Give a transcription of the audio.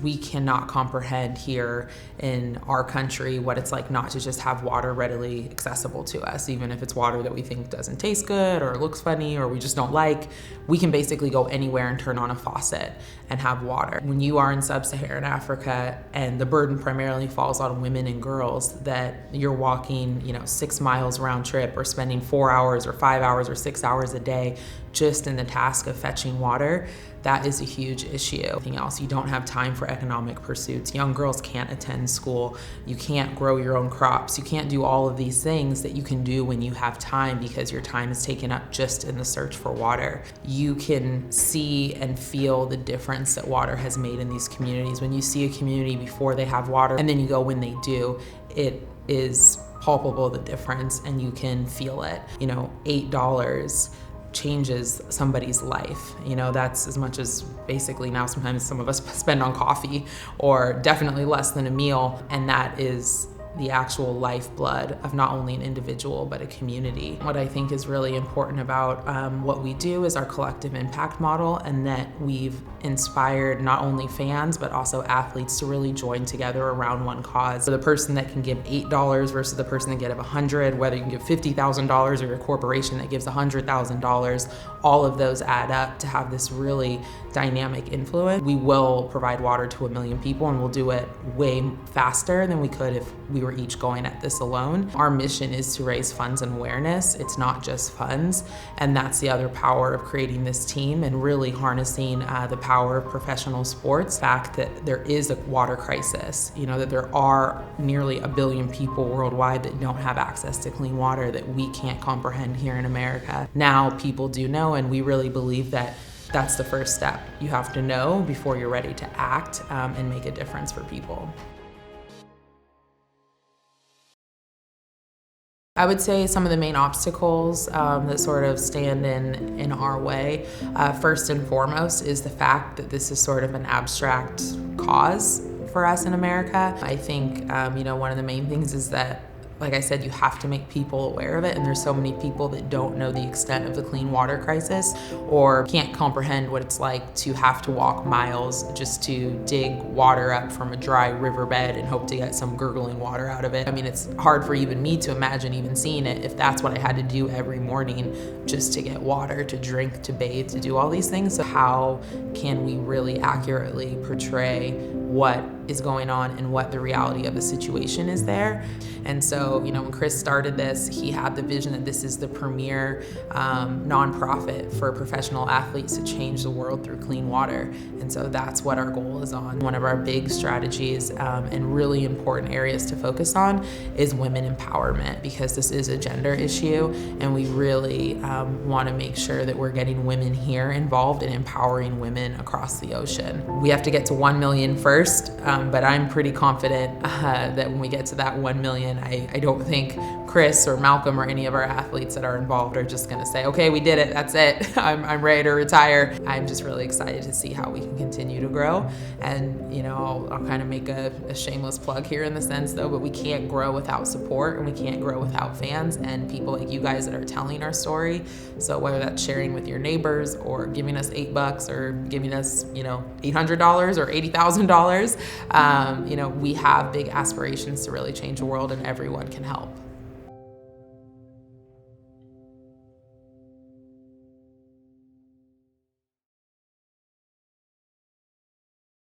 we cannot comprehend here in our country what it's like not to just have water readily accessible to us. Even if it's water that we think doesn't taste good or looks funny or we just don't like, we can basically go anywhere and turn on a faucet and have water. When you are in sub-Saharan Africa and the burden primarily falls on women and girls, that you're walking 6 miles round trip or spending 4 hours or 5 hours or 6 hours a day just in the task of fetching water, that is a huge issue. Anything else, you don't have time for economic pursuits. Young girls can't attend school. You can't grow your own crops. You can't do all of these things that you can do when you have time because your time is taken up just in the search for water. You can see and feel the difference that water has made in these communities. When you see a community before they have water and then you go when they do, it is palpable, the difference, and you can feel it. $8 changes somebody's life. That's as much as basically now sometimes some of us spend on coffee, or definitely less than a meal, and that is the actual lifeblood of not only an individual but a community. What I think is really important about what we do is our collective impact model, and that we've inspired not only fans but also athletes to really join together around one cause. So the person that can give $8 versus the person that can give $100, whether you can give $50,000 or your corporation that gives $100,000, all of those add up to have this really dynamic influence. We will provide water to 1 million people, and we'll do it way faster than we could if we were each going at this alone. Our mission is to raise funds and awareness. It's not just funds, and that's the other power of creating this team and really harnessing the power of professional sports. The fact that there is a water crisis, that there are nearly 1 billion people worldwide that don't have access to clean water that we can't comprehend here in America. Now people do know, and we really believe that that's the first step. You have to know before you're ready to act and make a difference for people. I would say some of the main obstacles that sort of stand in our way, first and foremost, is the fact that this is sort of an abstract cause for us in America. I think one of the main things is that, like I said, you have to make people aware of it, and there's so many people that don't know the extent of the clean water crisis or can't comprehend what it's like to have to walk miles just to dig water up from a dry riverbed and hope to get some gurgling water out of it. I mean, it's hard for even me to imagine even seeing it if that's what I had to do every morning just to get water, to drink, to bathe, to do all these things. So how can we really accurately portray what is going on and what the reality of the situation is there? And so, when Chris started this, he had the vision that this is the premier nonprofit for professional athletes to change the world through clean water. And so that's what our goal is on. One of our big strategies and really important areas to focus on is women empowerment, because this is a gender issue, and we really want to make sure that we're getting women here involved in empowering women across the ocean. We have to get to 1 million first, but I'm pretty confident that when we get to that 1 million, I don't think Chris or Malcolm or any of our athletes that are involved are just gonna say, okay, we did it, that's it, I'm ready to retire. I'm just really excited to see how we can continue to grow. And I'll kind of make a shameless plug here in the sense though, but we can't grow without support, and we can't grow without fans and people like you guys that are telling our story. So whether that's sharing with your neighbors or giving us $8 or giving us $800 or $80,000, we have big aspirations to really change the world, and everyone can help.